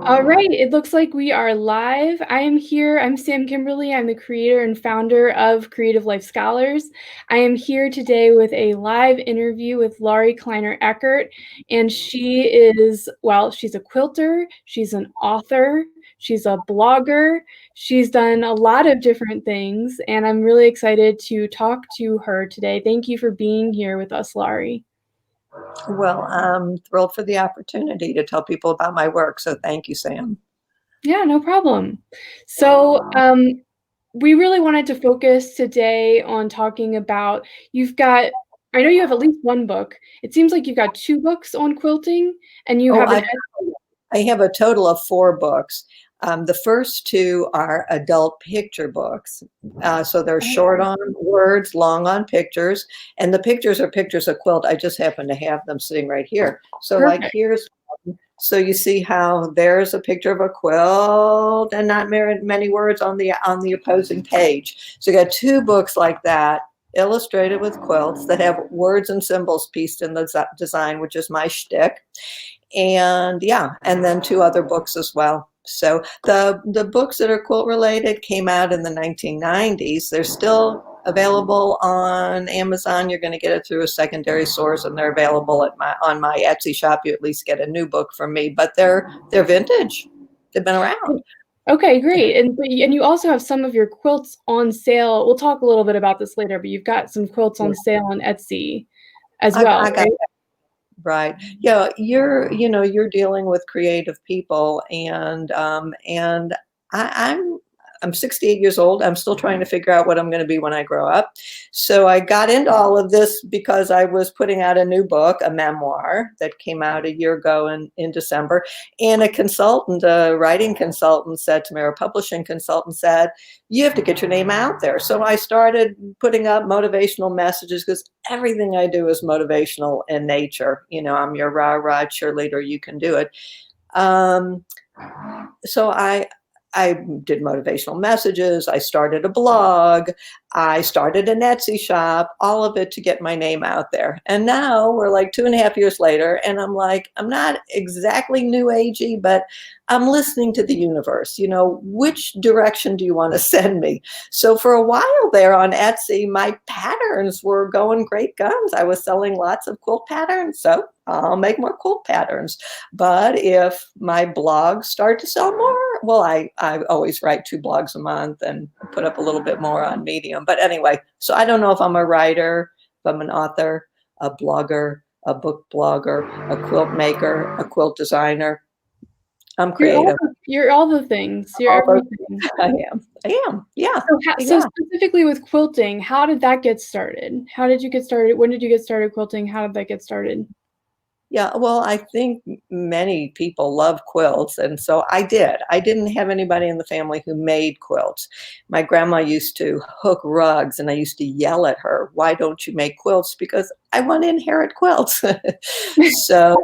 All right, it looks like we are live. I am here. I'm Sam Kimberly. I'm the creator and founder of Creative Life Scholars. I am here today with a live interview with Lorie Kleiner Eckert, and she is, well, she's a quilter, she's an author, she's a blogger, she's done a lot of different things, and I'm really excited to talk to her today. Thank you for being here with us, Lorie. Well, I'm thrilled for the opportunity to tell people about my work. So thank you, Sam. Yeah, no problem. So, we really wanted to focus today on talking about I know you have at least one book. It seems like you've got two books on quilting, and you Oh, have an I have a total of 4 books. The first 2 are adult picture books. So they're short on words, long on pictures. And the pictures are pictures of quilt. I just happen to have them sitting right here. So like Perfect. here's one. So you see how there's a picture of a quilt and not many words on the opposing page. So you got 2 books like that, illustrated with quilts that have words and symbols pieced in the design, which is my shtick. And yeah, and then 2 other books as well. So the books that are quilt related came out in the 1990s. They're still available on Amazon. You're going to get it through a secondary source, and they're available on my Etsy shop. You at least get a new book from me, but they're vintage. They've been around. Okay, great. And you also have some of your quilts on sale. We'll talk a little bit about this later, but you've got some quilts on sale on Etsy as well, I got right? Right. Yeah, you're dealing with creative people, and I'm 68 years old. I'm still trying to figure out what I'm going to be when I grow up. So I got into all of this because I was putting out a new book, a memoir that came out a year ago in December. And a writing consultant said to me, or a publishing consultant said, you have to get your name out there. So I started putting up motivational messages because everything I do is motivational in nature. I'm your rah-rah cheerleader, you can do it. Um, so I did motivational messages. I started a blog. I started an Etsy shop, all of it to get my name out there. And now we're like 2.5 years later, and I'm like, I'm not exactly new agey, but I'm listening to the universe. Which direction do you want to send me? So for a while there on Etsy, my patterns were going great guns. I was selling lots of quilt patterns. So I'll make more quilt patterns. But if my blogs start to sell more, well, I always write 2 blogs a month and put up a little bit more on Medium. But anyway, so I don't know if I'm a writer, if I'm an author, a blogger, a book blogger, a quilt maker, a quilt designer. I'm creative. You're all the things. You're All those, everything. I am. Yeah. So Yeah. specifically with quilting, how did that get started? How did you get started? When did you get started quilting? How did that get started? Yeah, well, I think many people love quilts, and so I did. I didn't have anybody in the family who made quilts. My grandma used to hook rugs, and I used to yell at her, "Why don't you make quilts?" Because I want to inherit quilts. So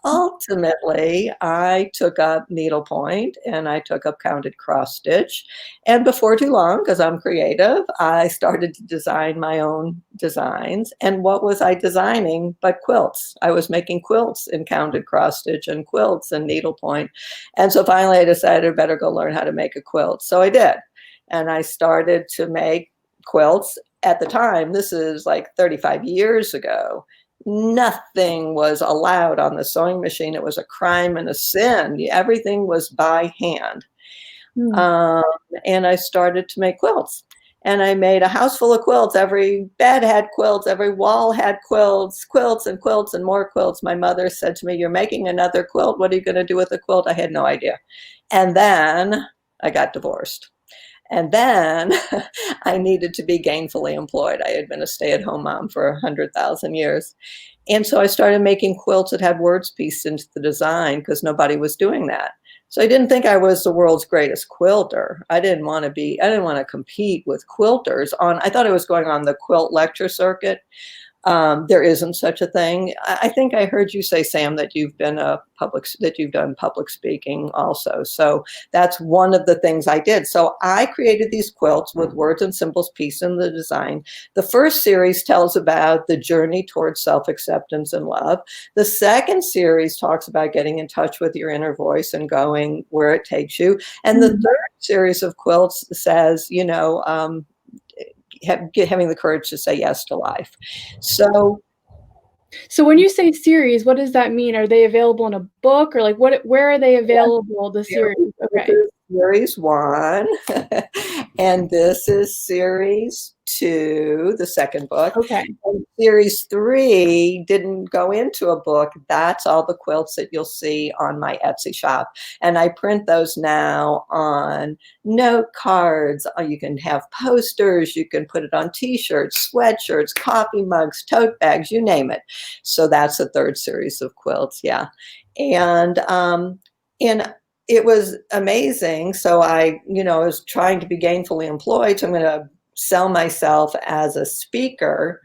ultimately, I took up needlepoint and I took up counted cross stitch. And before too long, because I'm creative, I started to design my own designs. And what was I designing but quilts? I was making quilts in counted cross stitch and quilts and needlepoint. And so finally I decided I better go learn how to make a quilt. So I did. And I started to make quilts. At the time, this is like 35 years ago, nothing was allowed on the sewing machine. It was a crime and a sin. Everything was by hand. Hmm. Um, and I started to make quilts. And I made a house full of quilts. Every bed had quilts. Every wall had quilts, quilts and quilts and more quilts. My mother said to me, "You're making another quilt. What are you going to do with a quilt?" I had no idea. And then I got divorced. And then I needed to be gainfully employed. I had been a stay-at-home mom for 100,000 years. And so I started making quilts that had words pieced into the design because nobody was doing that. So I didn't think I was the world's greatest quilter. I didn't want to compete with quilters I thought I was going on the quilt lecture circuit. There isn't such a thing. I think I heard you say, Sam, that you've done public speaking also. So that's one of the things I did. So I created these quilts with words and symbols, peace in the design. The first series tells about the journey towards self-acceptance and love. The second series talks about getting in touch with your inner voice and going where it takes you. And the third series of quilts says, having the courage to say yes to life. So when you say series, what does that mean? Are they available in a book, or like where are they available, the series? this Okay. is series 1, and this is series 2, the second book. Okay. And series 3 didn't go into a book. That's all the quilts that you'll see on my Etsy shop. And I print those now on note cards. You can have posters. You can put it on t-shirts, sweatshirts, coffee mugs, tote bags, you name it. So that's the third series of quilts. Yeah. And it was amazing. So I, was trying to be gainfully employed. So I'm going to sell myself as a speaker.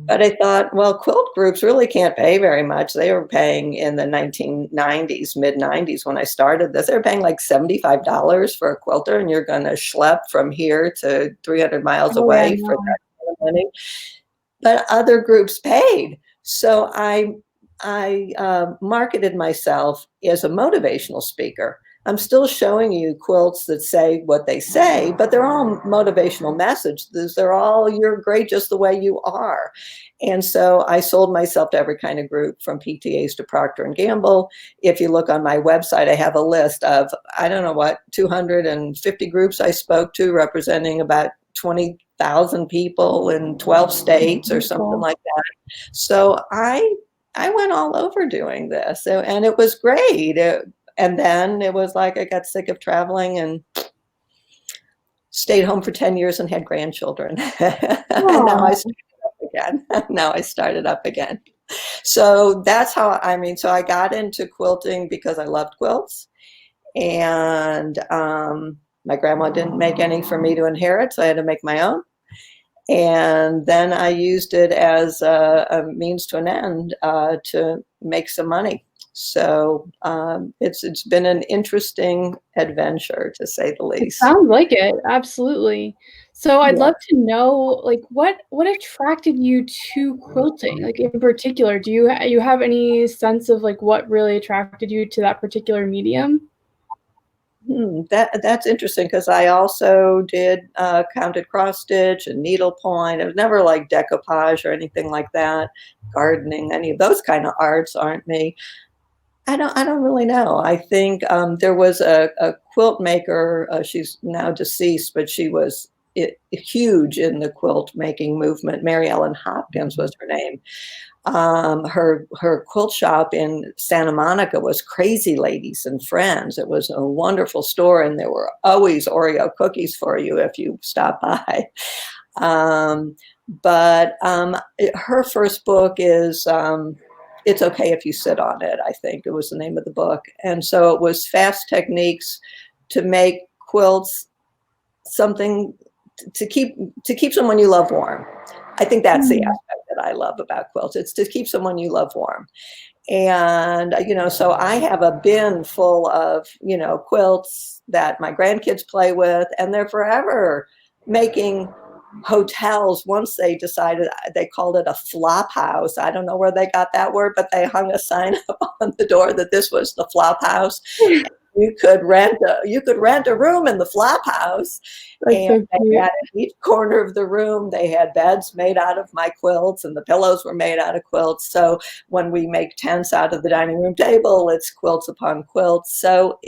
But I thought, well, quilt groups really can't pay very much. They were paying in the 1990s, mid 90s when I started this, they were paying like $75 for a quilter, and you're going to schlep from here to 300 miles Oh, yeah, away for no. that kind of money. But other groups paid. So I marketed myself as a motivational speaker. I'm still showing you quilts that say what they say, but they're all motivational messages. They're all, you're great just the way you are. And so I sold myself to every kind of group, from PTAs to Procter and Gamble. If you look on my website, I have a list of, I don't know what, 250 groups I spoke to, representing about 20,000 people in 12 states or something like that. So I went all over doing this, and it was great. And then it was like I got sick of traveling and stayed home for 10 years and had grandchildren. And now I started up again. Now I started up again. So that's how, so I got into quilting because I loved quilts. And my grandma didn't make any for me to inherit, so I had to make my own. And then I used it as a means to an end to make some money. So it's been an interesting adventure, to say the It least. sounds like it, absolutely. So I'd Yeah. love to know, like, what attracted you to quilting? Like, in particular, do you have any sense of, like, what really attracted you to that particular medium? That's interesting, because I also did counted cross stitch and needlepoint. It was never like decoupage or anything like that. Gardening, any of those kind of arts aren't me. I don't really know. I think there was a quilt maker. She's now deceased, but she was huge in the quilt making movement. Mary Ellen Hopkins was her name. Her quilt shop in Santa Monica was Crazy Ladies and Friends. It was a wonderful store, and there were always Oreo cookies for you if you stopped by. Um, but her first book is It's Okay If You Sit on It, I think it was the name of the book. And so it was fast techniques to make quilts something to keep someone you love warm. I think that's the Mm. aspect that I love about quilts. It's to keep someone you love warm. And, so I have a bin full of, quilts that my grandkids play with, and they're forever making hotels. Once they decided, they called it a flop house. I don't know where they got that word, but they hung a sign up on the door that this was the flop house. You could rent a room in the flop house, That's and so they cute. had in each corner of the room, they had beds made out of my quilts, and the pillows were made out of quilts. So when we make tents out of the dining room table, it's quilts upon quilts. So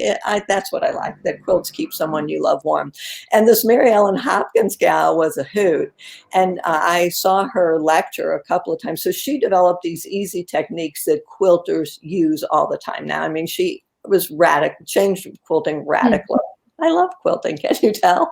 that's what I like, that quilts keep someone you love warm. And this Mary Ellen Hopkins gal was a hoot. And I saw her lecture a couple of times. So she developed these easy techniques that quilters use all the time now. She was radical, changed quilting radically. I love quilting, can you tell?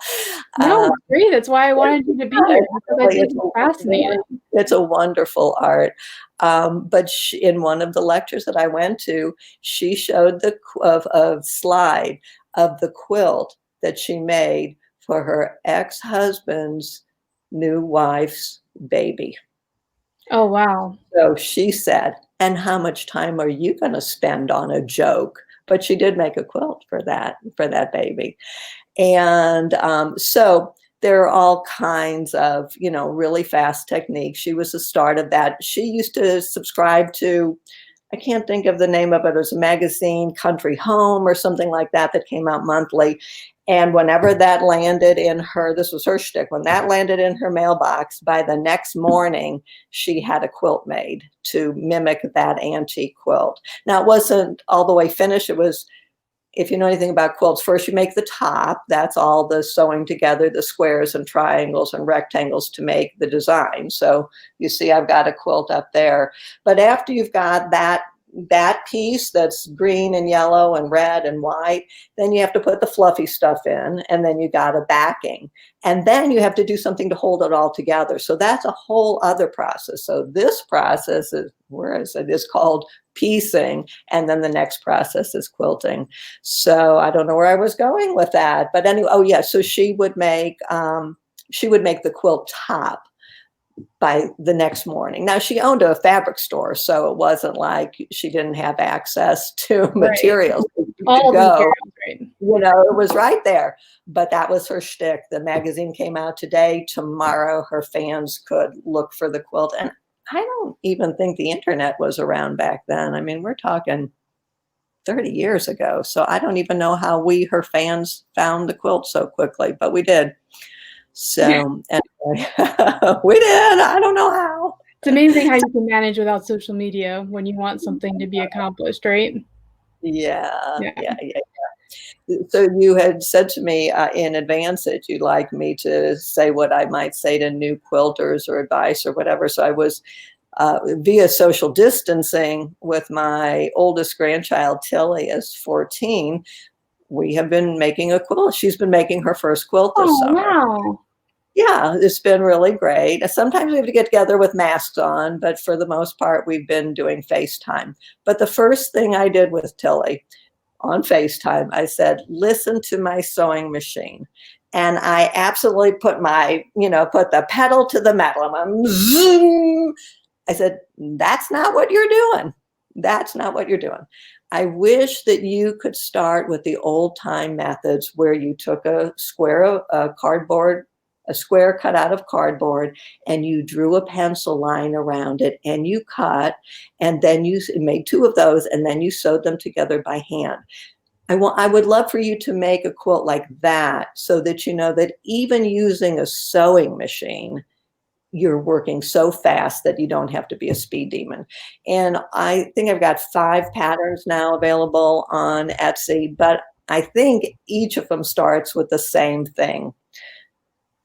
No, it's great. That's why I wanted you to be here, because I think it's fascinating. It's a wonderful art. But in one of the lectures that I went to, she showed a slide of the quilt that she made for her ex-husband's new wife's baby. Oh, wow. So she said, and how much time are you going to spend on a joke? But she did make a quilt for that baby. And so there are all kinds of, really fast techniques. She was the start of that. She used to subscribe to, I can't think of the name of it. It was a magazine, Country Home or something like that, that came out monthly. And whenever that landed in her, this was her shtick, when that landed in her mailbox, by the next morning, she had a quilt made to mimic that antique quilt. Now, it wasn't all the way finished. It was, if you know anything about quilts, first you make the top. That's all the sewing together, the squares and triangles and rectangles to make the design. So you see I've got a quilt up there. But after you've got that piece that's green and yellow and red and white, then you have to put the fluffy stuff in, and then you got a backing. And then you have to do something to hold it all together. So that's a whole other process. So this process is, where is it, is called piecing. And then the next process is quilting. So I don't know where I was going with that. But anyway, oh yeah, so she would make the quilt top by the next morning. Now, she owned a fabric store, so it wasn't like she didn't have access to Right. materials. You All could the go, materials, right. it was right there. But that was her shtick. The magazine came out today. Tomorrow, her fans could look for the quilt. And I don't even think the internet was around back then. I mean, we're talking 30 years ago. So I don't even know how her fans, found the quilt so quickly, but we did. So anyway, we did. I don't know how. It's amazing how you can manage without social media when you want something to be accomplished, right? Yeah, Yeah. yeah, yeah. So you had said to me in advance that you'd like me to say what I might say to new quilters or advice or whatever. So I was via social distancing with my oldest grandchild, Tilly, is 14. We have been making a quilt. She's been making her first quilt this Oh, summer. wow. Yeah, it's been really great. Sometimes we have to get together with masks on, but for the most part, we've been doing FaceTime. But the first thing I did with Tilly on FaceTime, I said, listen to my sewing machine. And I absolutely put put the pedal to the metal. I'm zoom. I said, that's not what you're doing. That's not what you're doing. I wish that you could start with the old time methods where you took a square of cardboard, a square cut out of cardboard, and you drew a pencil line around it and you cut, and then you made two of those, and then you sewed them together by hand. I would love for you to make a quilt like that, so that you know that even using a sewing machine, you're working so fast that you don't have to be a speed demon. And I think I've got 5 patterns now available on Etsy, but I think each of them starts with the same thing.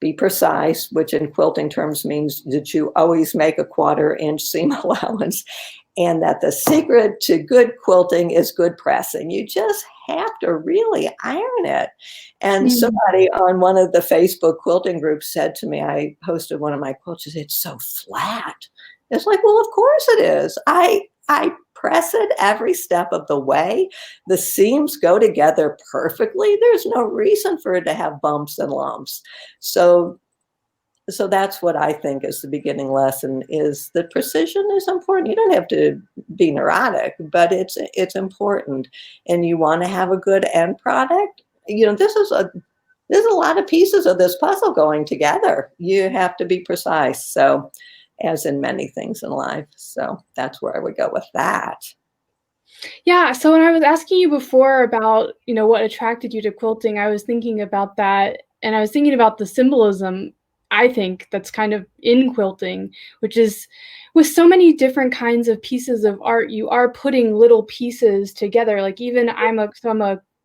Be precise, which in quilting terms means that you always make a 1/4 inch seam allowance, and that the secret to good quilting is good pressing. You just have to really iron it. And Mm. somebody on one of the Facebook quilting groups said to me, I posted one of my quilts, it's so flat. It's like, well, of course it is. I press it every step of the way. The seams go together perfectly. There's no reason for it to have bumps and lumps. So that's what I think is the beginning lesson, is that precision is important. You don't have to be neurotic, but it's important. And you want to have a good end product. There's a lot of pieces of this puzzle going together. You have to be precise. So, as in many things in life. So that's where I would go with that. Yeah, so when I was asking you before about, what attracted you to quilting, I was thinking about that, and I was thinking about the symbolism, I think, that's kind of in quilting, which is with so many different kinds of pieces of art, you are putting little pieces together. Like even I'm a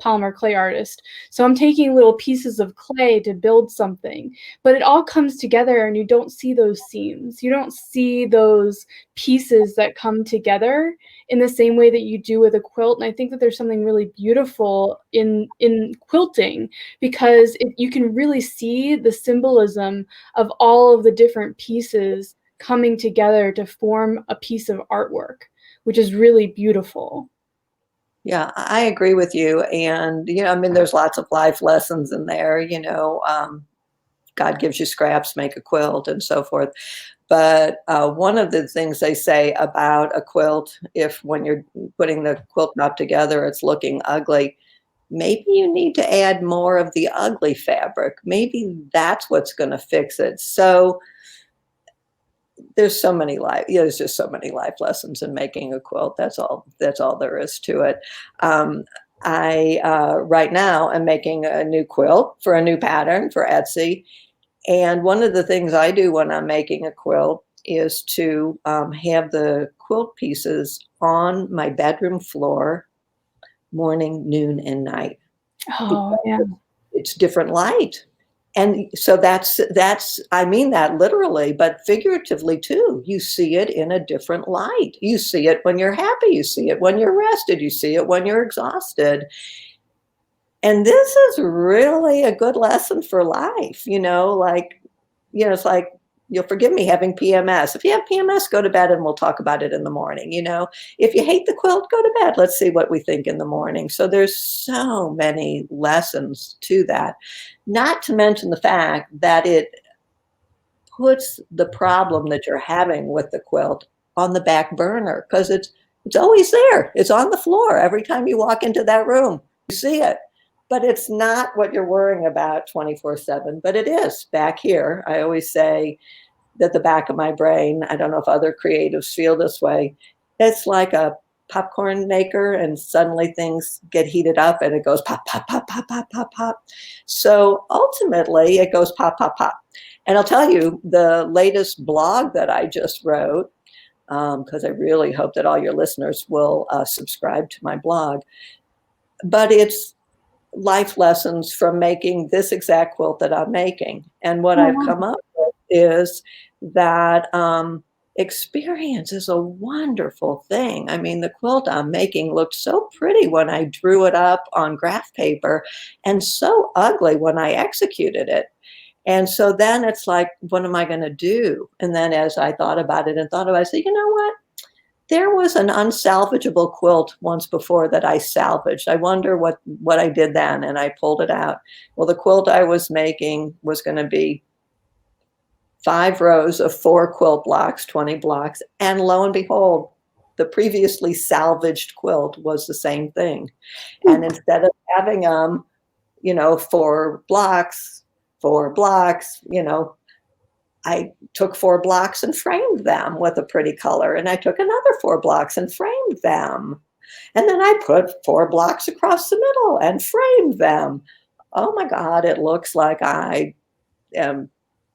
polymer clay artist, so I'm taking little pieces of clay to build something, but it all comes together and you don't see those seams. You don't see those pieces that come together in the same way that you do with a quilt. And I think that there's something really beautiful in quilting, because you can really see the symbolism of all of the different pieces coming together to form a piece of artwork, which is really beautiful. Yeah, I agree with you. And, I mean, there's lots of life lessons in there, God gives you scraps, make a quilt, and so forth. But one of the things they say about a quilt, if when you're putting the quilt top together, it's looking ugly, maybe you need to add more of the ugly fabric. Maybe that's what's going to fix it. So there's so many life, there's just so many life lessons in making a quilt. That's all there is to it. I right now am making a new quilt for a new pattern for Etsy. And one of the things I do when I'm making a quilt is to have the quilt pieces on my bedroom floor morning, noon, and night. Oh, yeah. It's different light. And so that's, I mean that literally, but figuratively too. You see it in a different light. You see it when you're happy. You see it when you're rested. You see it when you're exhausted. And this is really a good lesson for life, like, it's like, you'll forgive me having PMS. If you have PMS, go to bed and we'll talk about it in the morning. If you hate the quilt, go to bed. Let's see what we think in the morning. So there's so many lessons to that, not to mention the fact that it puts the problem that you're having with the quilt on the back burner, because it's always there. It's on the floor. Every time you walk into that room, you see it. But it's not what you're worrying about 24/7, but it is back here. I always say that the back of my brain, I don't know if other creatives feel this way, it's like a popcorn maker, and suddenly things get heated up and it goes pop, pop, pop, pop, pop, pop, pop. So ultimately it goes pop, pop, pop. And I'll tell you, the latest blog that I just wrote, because I really hope that all your listeners will subscribe to my blog, but it's life lessons from making this exact quilt that I'm making. And what I've come up with is that experience is a wonderful thing. I mean, the quilt I'm making looked so pretty when I drew it up on graph paper, and so ugly when I executed it. And so then it's like, what am I going to do? And then as I thought about it, I said, you know what? There was an unsalvageable quilt once before that I salvaged. I wonder what I did then, and I pulled it out. Well, the quilt I was making was going to be 5 rows of 4 quilt blocks, 20 blocks, and lo and behold, the previously salvaged quilt was the same thing. And instead of having 4 blocks, 4 blocks, I took 4 blocks and framed them with a pretty color, and I took another 4 blocks and framed them. And then I put 4 blocks across the middle and framed them. Oh my God, it looks like I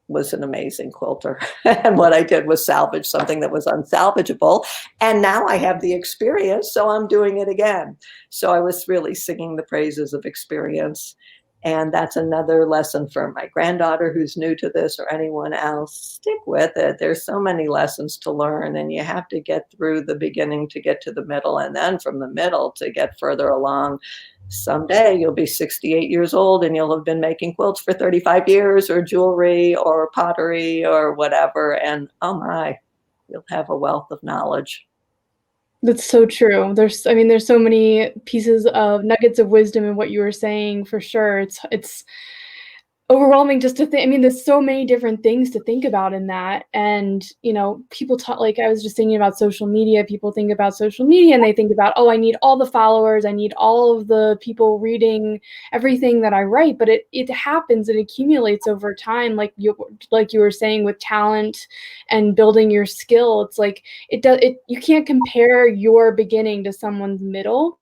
was an amazing quilter. And what I did was salvage something that was unsalvageable. And now I have the experience, so I'm doing it again. So I was really singing the praises of experience. And that's another lesson for my granddaughter who's new to this, or anyone else. Stick with it. There's so many lessons to learn, and you have to get through the beginning to get to the middle, and then from the middle to get further along. Someday you'll be 68 years old and you'll have been making quilts for 35 years, or jewelry or pottery or whatever. And oh my, you'll have a wealth of knowledge. That's so true. There's so many pieces of nuggets of wisdom in what you were saying, for sure. It's overwhelming just to think. I mean, there's so many different things to think about in that. And, people talk, like I was just thinking about social media. People think about social media and they think about, oh, I need all the followers. I need all of the people reading everything that I write. But it happens, it accumulates over time. Like you were saying, with talent and building your skill, it's like you can't compare your beginning to someone's middle,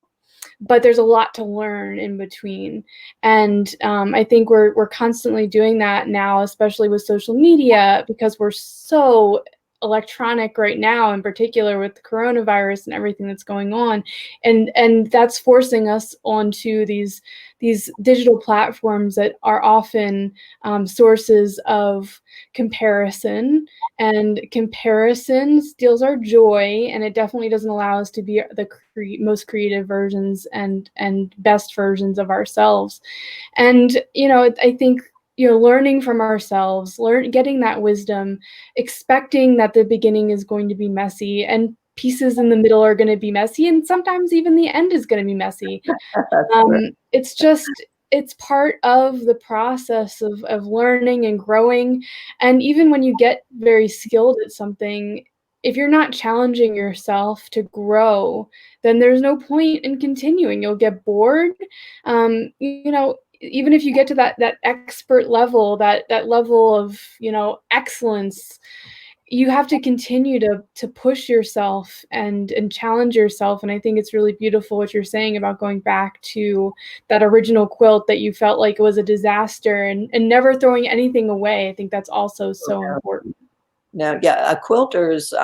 but there's a lot to learn in between. And I think we're constantly doing that now, especially with social media, because we're so electronic right now, in particular with the coronavirus and everything that's going on. And that's forcing us onto these digital platforms that are often sources of comparison, and comparison steals our joy, and it definitely doesn't allow us to be the most creative versions and best versions of ourselves. And I think learning from ourselves, getting that wisdom, expecting that the beginning is going to be messy, and pieces in the middle are going to be messy, and sometimes even the end is going to be messy. That's true. It's just it's part of the process of learning and growing, and even when you get very skilled at something, if you're not challenging yourself to grow, then there's no point in continuing. You'll get bored. Even if you get to that expert level, that level of, excellence, you have to continue to push yourself and challenge yourself. And I think it's really beautiful what you're saying about going back to that original quilt that you felt like it was a disaster, and never throwing anything away. I think that's also so important. No, yeah, quilters,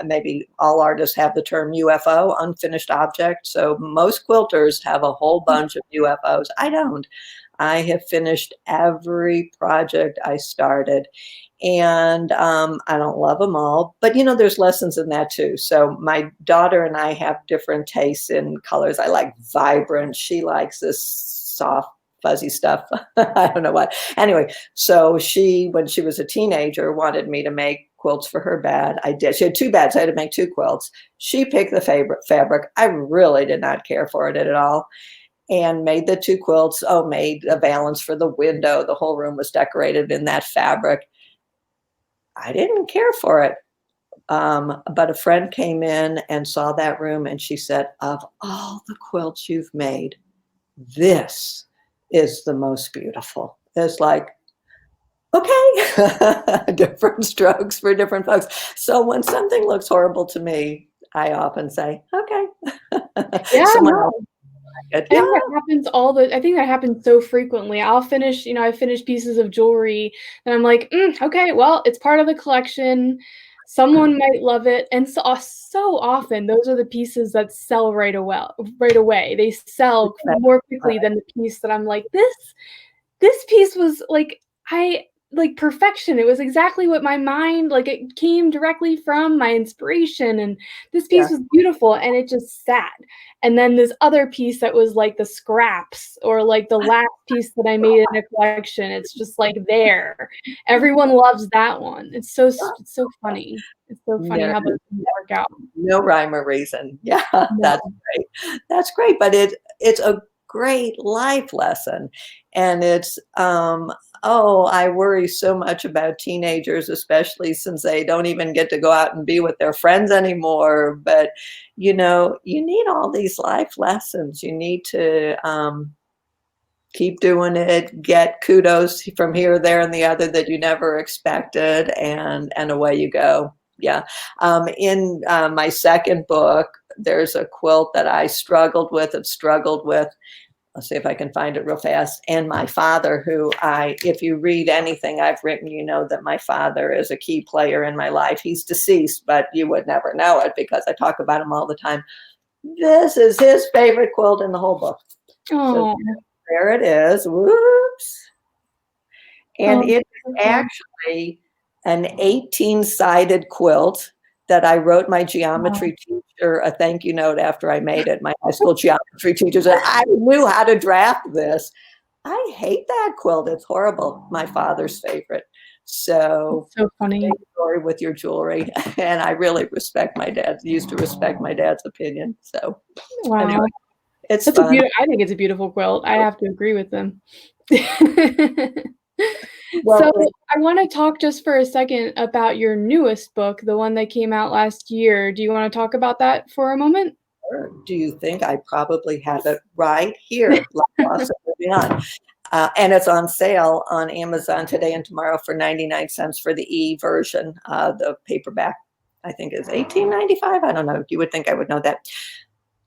maybe all artists have the term UFO, unfinished object. So most quilters have a whole bunch of UFOs. I don't. I have finished every project I started, and I don't love them all, but there's lessons in that too. So my daughter and I have different tastes in colors. I like vibrant. She likes this soft, fuzzy stuff. I don't know what. Anyway, so she, when she was a teenager, wanted me to make quilts for her bed. I did. She had 2 beds. I had to make 2 quilts. She picked the fabric. I really did not care for it at all, and made the 2 quilts. Oh, made a valance for the window. The whole room was decorated in that fabric. I didn't care for it. But a friend came in and saw that room, and she said, of all the quilts you've made, this is the most beautiful. It's like, okay, different strokes for different folks. So when something looks horrible to me, I often say, okay. Yeah, Someone no. else like it. I Yeah. think that happens I think that happens so frequently. I finish pieces of jewelry and I'm like, okay, well, it's part of the collection. Someone might love it. And so often those are the pieces that sell right away. Right away. They sell more quickly than the piece that I'm like, this piece was like perfection. It was exactly what my mind, like, it came directly from my inspiration, and this Yeah. piece was beautiful, and it just sat. And then this other piece that was like the scraps, or like the last piece that I made in a collection, it's just like there. Everyone loves that one. It's so funny. It's so funny No, how those things work out. no rhyme or reason. Yeah, No. that's great. That's great, but it's a great life lesson, and it's oh, I worry so much about teenagers, especially since they don't even get to go out and be with their friends anymore. But you need all these life lessons. You need to keep doing it, get kudos from here, there, and the other that you never expected, and away you go. Yeah. In my second book, there's a quilt that I struggled with and struggled with. Let's see if I can find it real fast. And my father, if you read anything I've written, you know that my father is a key player in my life. He's deceased, but you would never know it because I talk about him all the time. This is his favorite quilt in the whole book. So Oh, there it is. Whoops. And oh, it's beautiful. actually an 18-sided quilt that I wrote my Wow. geometry teacher a thank you note after I made it. My high school geometry teacher said, I knew how to draft this. I hate that quilt. It's horrible. My father's favorite. So It's so funny. big story with your jewelry. And I really used to respect my dad's opinion. So anyway, Wow. it's fun. I think it's a beautiful quilt. I have to agree with them. So, Well, I wanna talk just for a second about your newest book, the one that came out last year. Do you wanna talk about that for a moment? do you think I probably have it right here? Moving on. And it's on sale on Amazon today and tomorrow for 99 cents for the version. The paperback, I think, is 18.95. I don't know. You would think I would know that.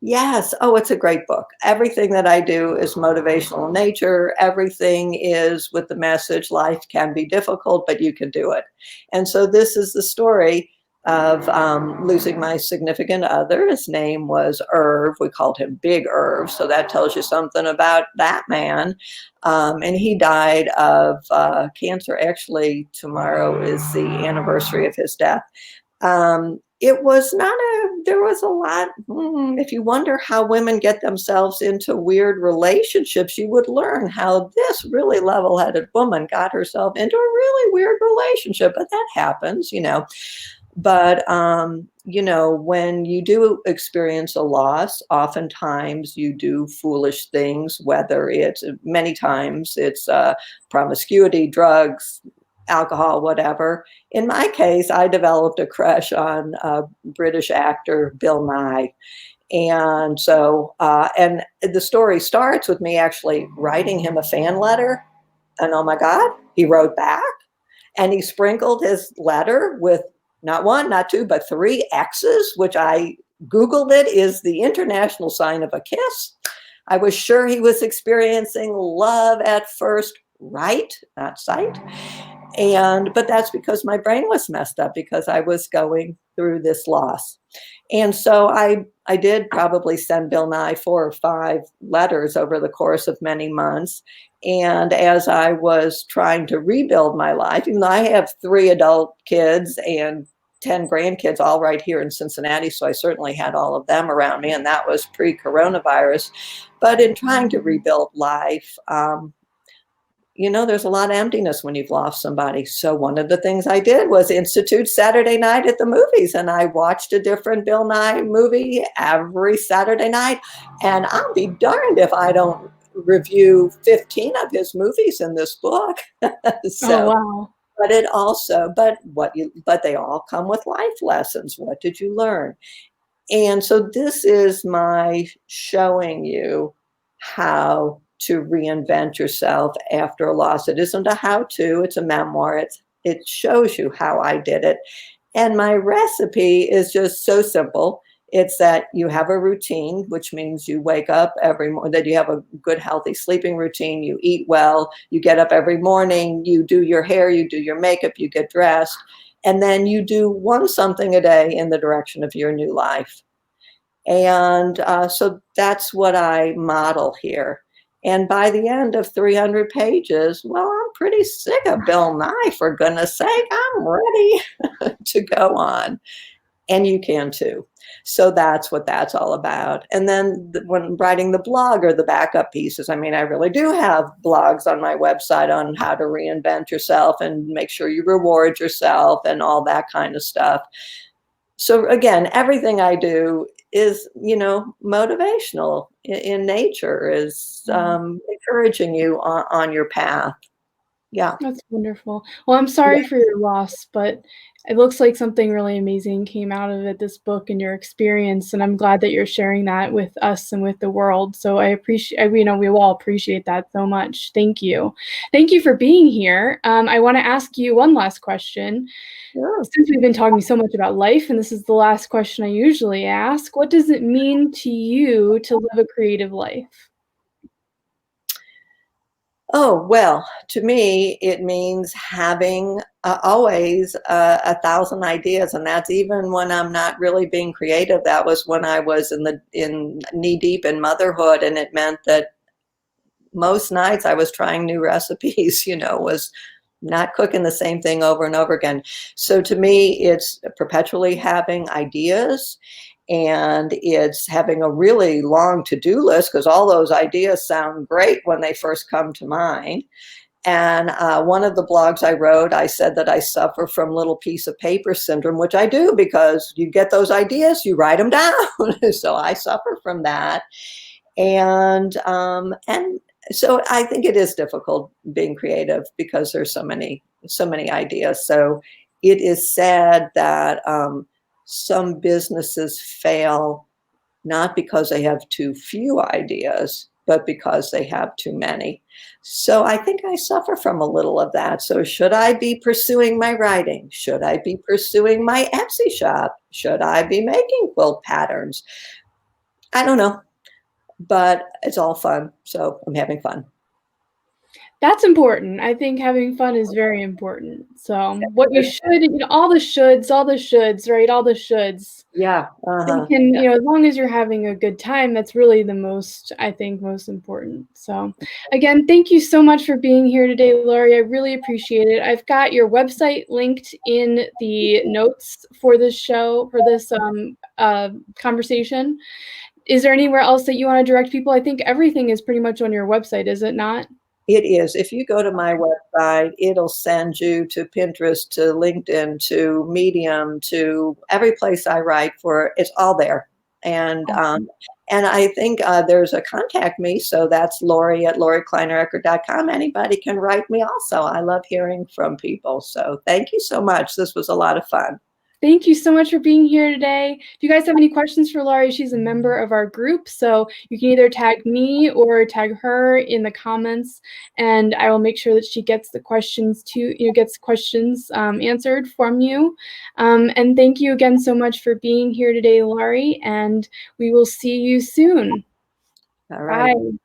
Yes. Oh, it's a great book. Everything that I do is motivational in nature. Everything is with the message life can be difficult, but you can do it. And so this is the story of losing my significant other. His name was Irv. We called him Big Irv. So that tells you something about that man. And he died of cancer. Actually, tomorrow is the anniversary of his death. It was not there was a lot. If you wonder how women get themselves into weird relationships, you would learn how this really level-headed woman got herself into a really weird relationship. But that happens. But, you know, when you do experience a loss, oftentimes you do foolish things, whether it's many times it's promiscuity, drugs, alcohol, whatever. In my case, I developed a crush on British actor Bill Nye. And so, and the story starts with me actually writing him a fan letter. And oh my God, he wrote back and he sprinkled his letter with not one, not two, but three X's, which I Googled it is the international sign of a kiss. I was sure he was experiencing love at first right, not sight. And, but that's because my brain was messed up because I was going through this loss. And so I did probably send Bill Nye 4 or 5 letters over the course of many months. And as I was trying to rebuild my life, even though I have 3 adult kids and 10 grandkids all right here in Cincinnati, so I certainly had all of them around me, and that was pre-coronavirus. But in trying to rebuild life, you know, there's a lot of emptiness when you've lost somebody. So one of the things I did was institute Saturday night at the movies, and I watched a different Bill Nye movie every Saturday night. And I'll be darned if I don't review 15 of his movies in this book. Oh, So, wow. but it also, but they all come with life lessons. What did you learn? And so this is my showing you how to reinvent yourself after a loss. It isn't a how-to, it's a memoir. It shows you how I did it. And my recipe is just so simple. It's that you have a routine, which means you wake up every morning, that you have a good, healthy sleeping routine, you eat well, you get up every morning, you do your hair, you do your makeup, you get dressed, and then you do one something a day in the direction of your new life. And so that's what I model here. And by the end of 300 pages, well, I'm pretty sick of Bill Nye, for goodness sake. I'm ready to go on. And you can too. So that's what that's all about. And then when writing the blog or the backup pieces, I mean, I really do have blogs on my website on how to reinvent yourself and make sure you reward yourself and all that kind of stuff. So again, everything I do is, you know, motivational in nature, is encouraging you on your path. Yeah. That's wonderful. Well, I'm Yeah. sorry for your loss, but it looks like something really amazing came out of it, this book and your experience, and I'm glad that you're sharing that with us and with the world. So I appreciate, you know, we all appreciate that so much. Thank you. Thank you for being here. I want to ask you one last question. Sure. Since we've been talking so much about life, and this is the last question I usually ask, what does it mean to you to live a creative life? Oh, well, to me, it means having always 1,000 ideas, and that's even when I'm not really being creative. That was when I was in knee deep in motherhood, and it meant that most nights I was trying new recipes. You know, was not cooking the same thing over and over again. So to me, it's perpetually having ideas, and it's having a really long to-do list, because all those ideas sound great when they first come to mind. And one of the blogs I wrote, I said that I suffer from little piece of paper syndrome, which I do, because you get those ideas, you write them down. So I suffer from that. And so I think it is difficult being creative because there's so many ideas. So it is sad that some businesses fail, not because they have too few ideas, but because they have too many. So I think I suffer from a little of that. So should I be pursuing my writing? Should I be pursuing my Etsy shop? Should I be making quilt patterns? I don't know, but it's all fun. So I'm having fun. That's important. I think having fun is very important. So, what you should, you know, all the shoulds, right? All the shoulds. Yeah. They Uh-huh. can, Yeah. you know, as long as you're having a good time, that's really the most, I think, most important. So, again, thank you so much for being here today, Lorie. I really appreciate it. I've got your website linked in the notes for this show, for this conversation. Is there anywhere else that you want to direct people? I think everything is pretty much on your website, is it not? It is. If you go to my website, it'll send you to Pinterest, to LinkedIn, to Medium, to every place I write for. It's all there. And Awesome. and I think there's a contact me. So that's Lorie at LorieKleinerEckert.com. Anybody can write me also. I love hearing from people. So thank you so much. This was a lot of fun. Thank you so much for being here today. If you guys have any questions for Lorie, she's a member of our group, so you can either tag me or tag her in the comments, and I will make sure that she gets the questions answered from you. And thank you again so much for being here today, Lorie, and we will see you soon. All right. Bye.